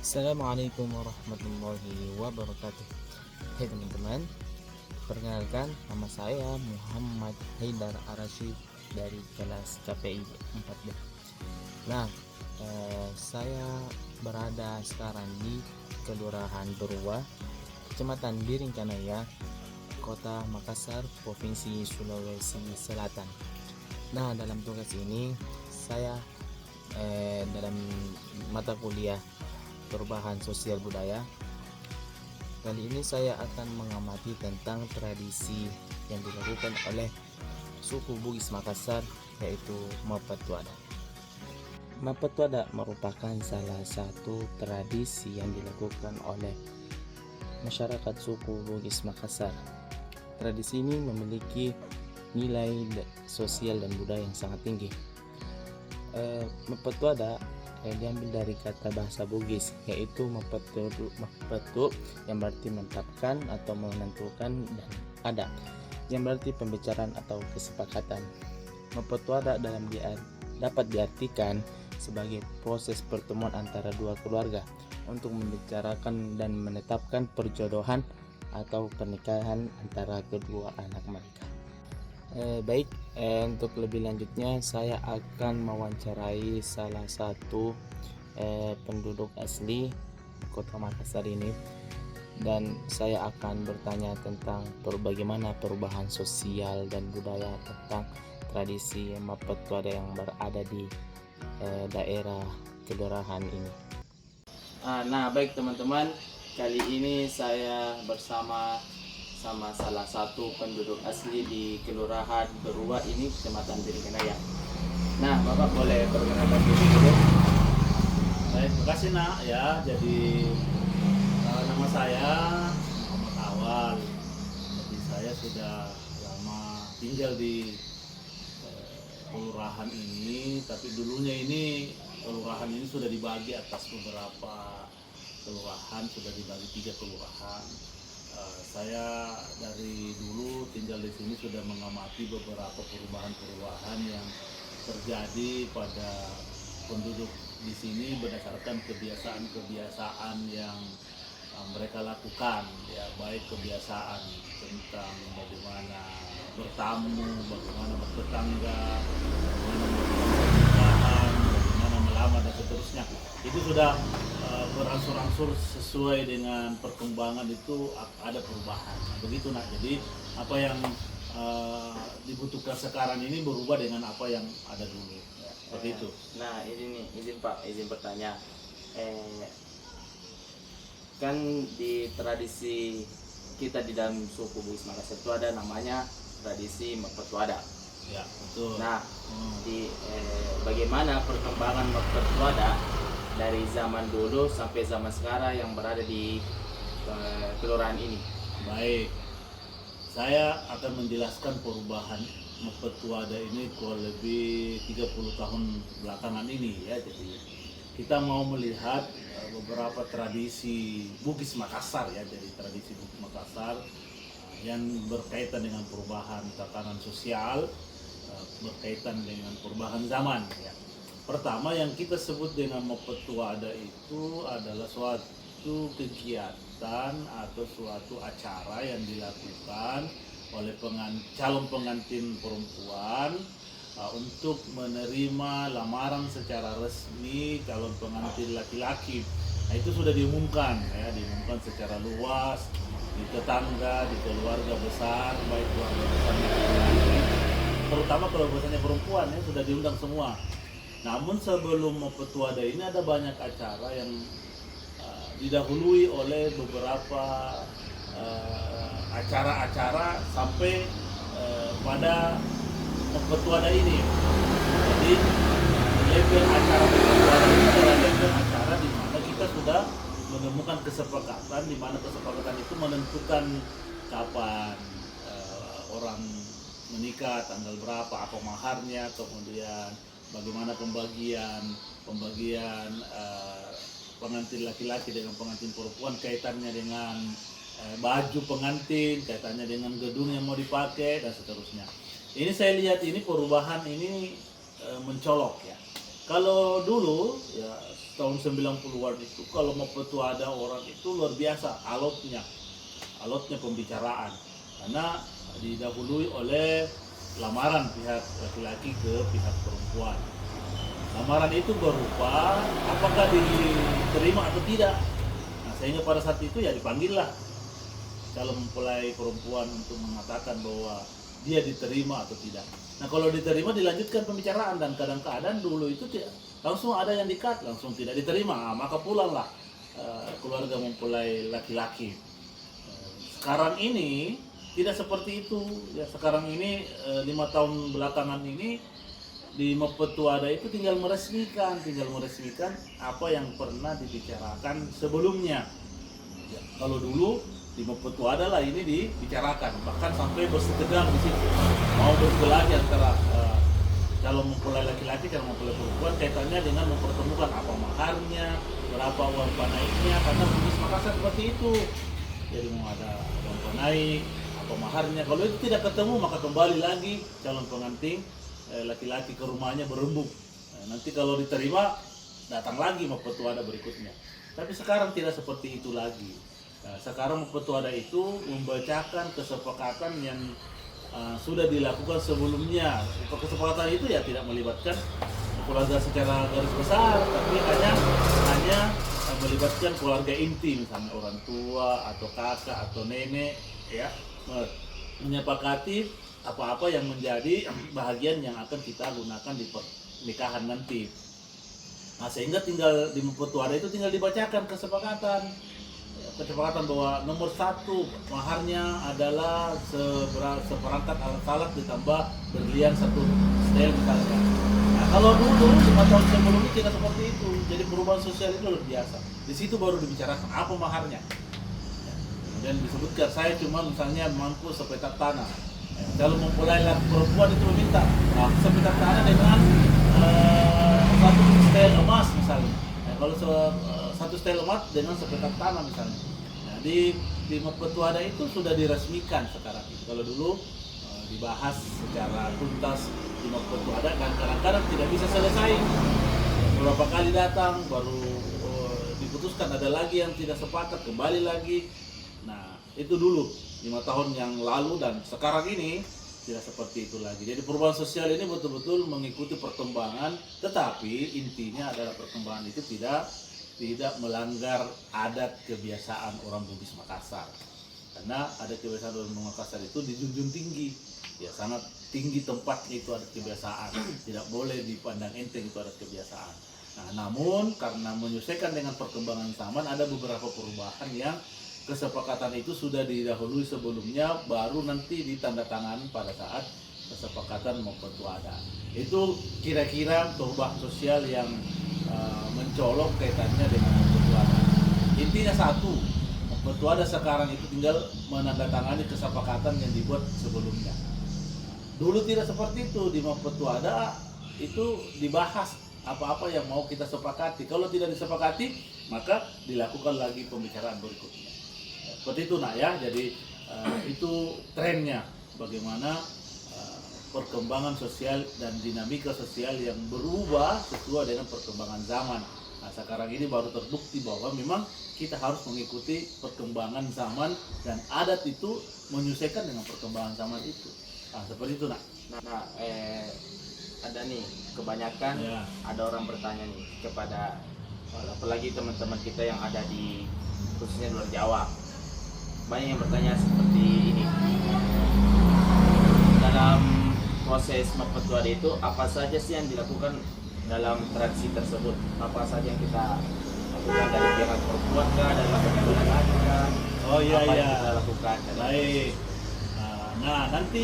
Assalamualaikum warahmatullahi wabarakatuh. Hai teman-teman, perkenalkan nama saya Muhammad Haidar Arasyid dari kelas KPI 4B. Nah, saya berada sekarang di Kelurahan Berua, Kecamatan Biringkanaya, Kota Makassar, Provinsi Sulawesi Selatan. Nah, dalam tugas ini saya dalam mata kuliah perubahan sosial budaya. Kali ini saya akan mengamati tentang tradisi yang dilakukan oleh suku Bugis Makassar, yaitu Mapatuada. Mapatuada merupakan salah satu tradisi yang dilakukan oleh masyarakat suku Bugis Makassar. Tradisi ini memiliki nilai sosial dan budaya yang sangat tinggi. Mapatuada diambil dari kata bahasa Bugis, yaitu mapetu yang berarti menetapkan atau menentukan, dan ada yang berarti pembicaraan atau kesepakatan. Mapetuada dapat diartikan sebagai proses pertemuan antara dua keluarga untuk membicarakan dan menetapkan perjodohan atau pernikahan antara kedua anak mereka. Baik, untuk lebih lanjutnya saya akan mewawancarai salah satu penduduk asli Kota Makassar ini, dan saya akan bertanya tentang bagaimana perubahan sosial dan budaya tentang tradisi Mapatuada yang berada di daerah kelurahan ini. Nah, baik teman-teman, kali ini saya bersama salah satu penduduk asli di Kelurahan Berua ini, Kecamatan Biringkanaya. Nah, Bapak boleh perkenalkan diri dulu. Baik, terima kasih nak ya. Jadi nama saya Muhammad Awal. Jadi saya sudah lama tinggal di kelurahan ini, tapi dulunya ini kelurahan ini sudah dibagi atas beberapa kelurahan, sudah dibagi 3 kelurahan. Saya dari dulu tinggal di sini sudah mengamati beberapa perubahan-perubahan yang terjadi pada penduduk di sini berdasarkan kebiasaan-kebiasaan yang mereka lakukan, ya, baik kebiasaan tentang bagaimana bertamu, bagaimana bertetangga, bagaimana pernikahan, bagaimana melamar dan seterusnya. Itu sudah berangsur-angsur sesuai dengan perkembangan, itu ada perubahan. Begitu nak. Jadi apa yang dibutuhkan sekarang ini berubah dengan apa yang ada dulu. Seperti itu. Nah, ini nih, izin Pak, izin bertanya. Kan di tradisi kita di dalam suku Bugis Makassar itu ada namanya tradisi Mapatuada. Ya, betul. Nah, bagaimana perkembangan Mapatuada dari zaman dulu sampai zaman sekarang yang berada di kelurahan ini? Baik, saya akan menjelaskan perubahan Mapatuada ini kurang lebih 30 tahun belakangan ini ya. Jadi kita mau melihat beberapa tradisi Bugis Makassar ya. Jadi tradisi Bugis Makassar yang berkaitan dengan perubahan tatanan sosial, berkaitan dengan perubahan zaman ya. Pertama yang kita sebut dengan Mapatuada itu adalah suatu kegiatan atau suatu acara yang dilakukan oleh calon pengantin perempuan untuk menerima lamaran secara resmi calon pengantin laki-laki. Nah, itu sudah diumumkan ya, diumumkan secara luas di tetangga, di keluarga besar, baik keluarga besar laki-laki, terutama kalau biasanya perempuan ya, sudah diundang semua. Namun sebelum Mapatuada ini ada banyak acara yang didahului oleh beberapa acara-acara sampai pada Mapatuada ini. Jadi level acara Mapatuada ini adalah level acara di mana kita sudah menemukan kesepakatan, di mana kesepakatan itu menentukan kapan orang menikah, tanggal berapa, apa maharnya, kemudian bagaimana pembagian pengantin laki-laki dengan pengantin perempuan, kaitannya dengan baju pengantin, kaitannya dengan gedung yang mau dipakai dan seterusnya. Ini saya lihat ini perubahan ini mencolok ya. Kalau dulu ya tahun 90-an itu kalau mau petuada orang itu luar biasa alotnya pembicaraan karena didahului oleh lamaran pihak laki-laki ke pihak perempuan. Lamaran itu berupa apakah diterima atau tidak. Nah, sehingga pada saat itu ya dipanggillah calon mempelai perempuan untuk mengatakan bahwa dia diterima atau tidak. Nah kalau diterima dilanjutkan pembicaraan dan kadang-kadang dulu itu tidak langsung ada yang di-cut, langsung tidak diterima, maka pulanglah keluarga mempelai laki-laki. Sekarang ini tidak seperti itu. Ya sekarang ini 5 tahun belakangan ini di Mappetuada itu tinggal meresmikan apa yang pernah dibicarakan sebelumnya. Ya, kalau dulu di Mappetuada lah ini dibicarakan, bahkan sampai bersetegang di situ, mau berkelahi antara calon mempelai laki-laki calon mempelai perempuan kaitannya dengan mempertemukan apa maharnya, berapa uang panaiknya, karena Bugis Makassar seperti itu. Jadi mau ada uang panaik, apa maharnya. Kalau itu tidak ketemu maka kembali lagi calon pengantin laki-laki ke rumahnya berembuk. Nanti kalau diterima datang lagi Mappetuada berikutnya. Tapi sekarang tidak seperti itu lagi. Nah, sekarang Mappetuada itu membacakan kesepakatan yang sudah dilakukan sebelumnya. Kesepakatan itu ya tidak melibatkan keluarga secara garis besar, tapi hanya melibatkan keluarga inti, misalnya orang tua atau kakak atau nenek, ya, menyepakati apa-apa yang menjadi bahagian yang akan kita gunakan di pernikahan nanti. Nah, sehingga tinggal di Mappetuada itu tinggal dibacakan kesepakatan bahwa nomor 1 maharnya adalah seperangkat alat salat ditambah berlian 1 setel misalnya. Nah, kalau dulu 5 tahun sebelumnya tidak seperti itu, jadi perubahan sosial itu luar biasa. Di situ baru dibicarakan apa maharnya. Kemudian disebutkan saya cuma misalnya mampu sepetak tanah. Kalau mempelai perempuan itu meminta sepetak tanah dengan 1 setel emas misalnya. Kalau 1 setel emas dengan sepetak tanah misalnya. Nah, di Mappetuada itu sudah diresmikan sekarang itu. Kalau dulu dibahas secara tuntas di Mappetuada dan kadang-kadang tidak bisa selesai. Beberapa kali datang baru diputuskan, ada lagi yang tidak sepakat, kembali lagi. Nah, itu dulu 5 tahun yang lalu, dan sekarang ini tidak seperti itu lagi. Jadi perubahan sosial ini betul-betul mengikuti perkembangan, tetapi intinya adalah perkembangan itu tidak melanggar adat kebiasaan orang Bugis Makassar. Karena adat kebiasaan orang Bugis Makassar itu dijunjung tinggi, ya sangat tinggi tempatnya itu adat kebiasaan, tidak boleh dipandang enteng itu adat kebiasaan. Nah, namun karena menyesuaikan dengan perkembangan zaman, ada beberapa perubahan yang kesepakatan itu sudah didahului sebelumnya, baru nanti ditandatangan pada saat kesepakatan Mappetuada. Itu kira-kira perubahan sosial yang mencolok kaitannya dengan Mappetuada. Intinya satu, Mappetuada sekarang itu tinggal menandatangani kesepakatan yang dibuat sebelumnya. Dulu tidak seperti itu, di Mappetuada itu dibahas apa-apa yang mau kita sepakati. Kalau tidak disepakati, maka dilakukan lagi pembicaraan berikutnya. Seperti itu nak ya, jadi itu trennya bagaimana perkembangan sosial dan dinamika sosial yang berubah sesuai dengan perkembangan zaman. Nah, sekarang ini baru terbukti bahwa memang kita harus mengikuti perkembangan zaman dan adat itu menyesuaikan dengan perkembangan zaman itu. Nah, seperti itu nak. Nah, ada nih kebanyakan Ya. ada orang bertanya nih kepada apalagi teman-teman kita yang ada di khususnya luar Jawa. Banyak yang bertanya seperti ini. Dalam proses Mappetuada itu apa saja sih yang dilakukan dalam tradisi tersebut? Apa saja yang kita lakukan dari pihak perempuan kah, dari pihak laki-laki kah? Oh iya Apa yang iya. kita lakukan? Baik. Nah, nanti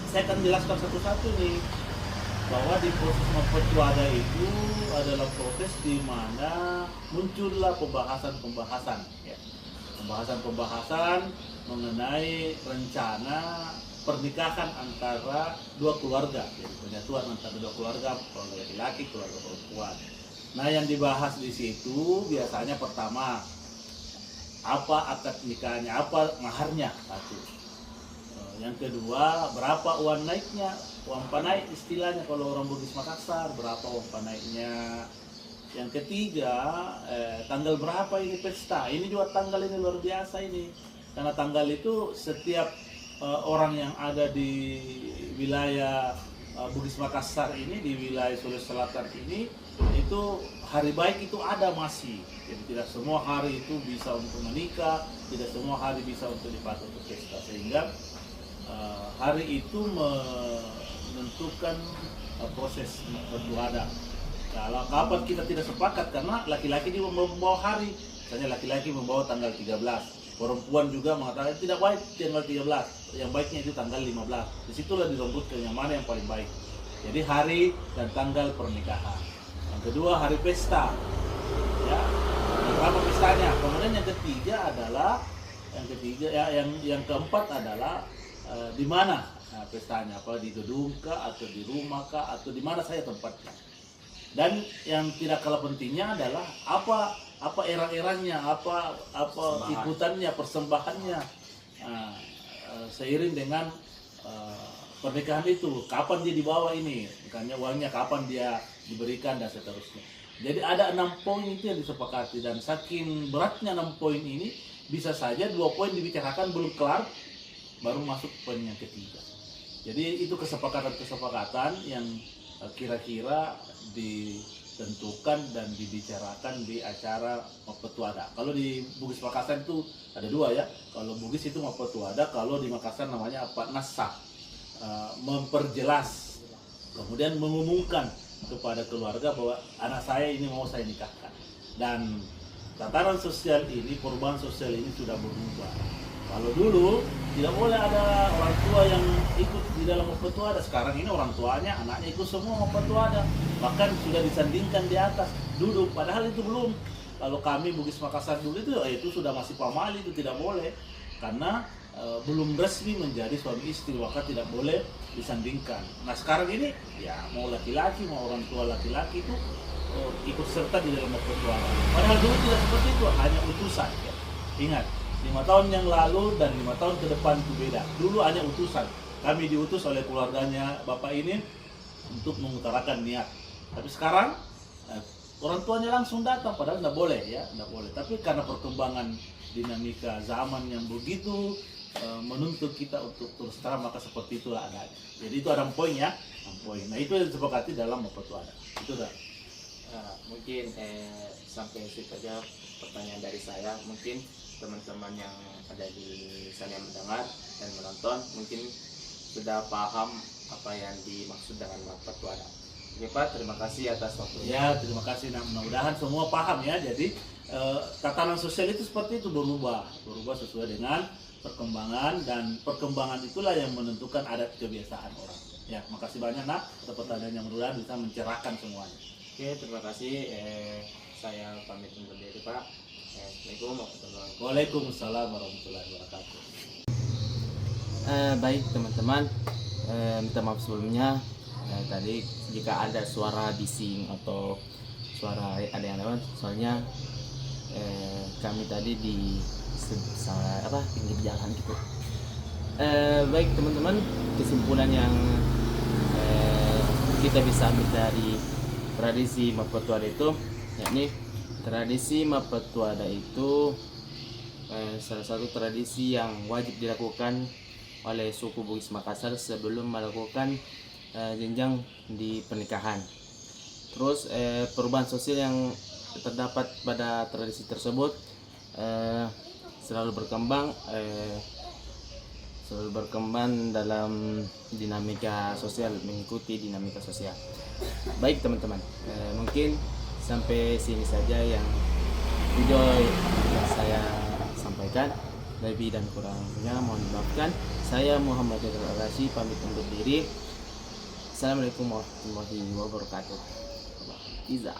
saya akan jelaskan satu-satu nih bahwa di proses Mappetuada itu adalah proses di mana muncullah pembahasan-pembahasan, ya. Pembahasan mengenai rencana pernikahan antara dua keluarga, jadi penyatuan antara dua keluarga laki-laki, keluarga perempuan. Nah, yang dibahas di situ biasanya pertama apa akad nikahnya, apa maharnya satu. Yang kedua, berapa uang naiknya, uang panaik istilahnya kalau orang Bugis Makassar, berapa uang panaiknya. Yang ketiga, tanggal berapa ini pesta. Ini juga tanggal ini luar biasa ini, karena tanggal itu setiap orang yang ada di wilayah Bugis Makassar ini, di wilayah Sulawesi Selatan ini, itu hari baik itu ada masih. Jadi tidak semua hari itu bisa untuk menikah, tidak semua hari bisa untuk dipakai untuk pesta, sehingga hari itu menentukan proses bertuada. Kalau kapan kita tidak sepakat, karena laki-laki dia membawa hari, misalnya laki-laki membawa tanggal 13, perempuan juga mengatakan tidak baik tanggal 13, yang baiknya itu tanggal 15. Disitulah dirembutkan yang mana yang paling baik. Jadi hari dan tanggal pernikahan. Yang kedua, hari pesta. Ya, berapa pestanya? Kemudian yang ketiga adalah yang keempat adalah di mana pestanya, apa di gedung kah, atau di rumah kah, atau di mana saya tempatnya. Dan yang tidak kalah pentingnya adalah apa era-eranya, apa ikutannya, persembahannya, seiring dengan pernikahan itu, kapan dia dibawa ini, makanya uangnya kapan dia diberikan dan seterusnya. Jadi ada 6 poin itu yang disepakati, dan saking beratnya 6 poin ini, bisa saja 2 poin dibicarakan belum kelar, baru masuk poin yang ketiga. Jadi itu kesepakatan yang kira-kira ditentukan dan dibicarakan di acara Mappetuada. Kalau di Bugis Makassar itu ada 2 ya. Kalau Bugis itu Mappetuada, kalau di Makassar namanya apa, Nasa. Memperjelas, kemudian mengumumkan kepada keluarga bahwa anak saya ini mau saya nikahkan. Dan tataran sosial ini, perubahan sosial ini sudah berubah. Kalau dulu tidak boleh ada orang tua yang ikut di dalam Mappetuada. Sekarang ini orang tuanya, anaknya ikut semua Mappetuada. Bahkan sudah disandingkan di atas, duduk. Padahal itu belum. Kalau kami Bugis Makassar dulu itu sudah masih pamali, itu tidak boleh. Karena belum resmi menjadi suami istri, maka tidak boleh disandingkan. Nah sekarang ini ya mau laki-laki mau orang tua laki-laki itu ikut serta di dalam Mappetuada. Padahal dulu tidak seperti itu, hanya utusan ya. Ingat, 5 tahun yang lalu dan 5 tahun ke depan itu beda. Dulu hanya utusan, kami diutus oleh keluarganya bapak ini untuk mengutarakan niat. Tapi sekarang orang tuanya langsung datang, padahal tidak boleh ya, tidak boleh. Tapi karena perkembangan dinamika zaman yang begitu menuntut kita untuk terus terang, maka seperti itulah adanya. Jadi itu ada poin ya, 6 poin. Nah itu yang disepakati dalam Mappetuada. Itu dah. Mungkin sampai situ saja pertanyaan dari saya. Mungkin teman-teman yang ada di sana yang mendengar dan menonton mungkin sudah paham apa yang dimaksud dengan Mappetuada. Oke Pak, terima kasih atas waktunya. Ya, terima kasih. Nah, mudah-mudahan semua paham ya. Jadi tatanan sosial itu seperti itu, berubah sesuai dengan perkembangan, dan perkembangan itulah yang menentukan adat kebiasaan orang. Ya, makasih banyak nak atas pertanyaan yang mudah-mudahan bisa mencerahkan semuanya. Oke, terima kasih. Saya pamit undur diri Pak. Assalamualaikum warahmatullahi wabarakatuh. Waalaikumsalam warahmatullahi wabarakatuh. Baik teman-teman, minta maaf sebelumnya. Tadi jika ada suara bising atau suara ada yang lewat, soalnya kami tadi di pinggir jalan gitu. Baik teman-teman, kesimpulan yang kita bisa ambil dari tradisi Mappetuada itu, yakni tradisi Mappetuada itu salah satu tradisi yang wajib dilakukan oleh suku Bugis Makassar sebelum melakukan jenjang di pernikahan. Terus perubahan sosial yang terdapat pada tradisi tersebut selalu berkembang dalam dinamika sosial, mengikuti dinamika sosial. Baik teman-teman, mungkin sampai sini saja yang video yang saya sampaikan. Lebih dan kurangnya mohon dimaafkan. Saya Muhammad Al-Rashi pamit undur diri. Assalamualaikum warahmatullahi wabarakatuh. Iza.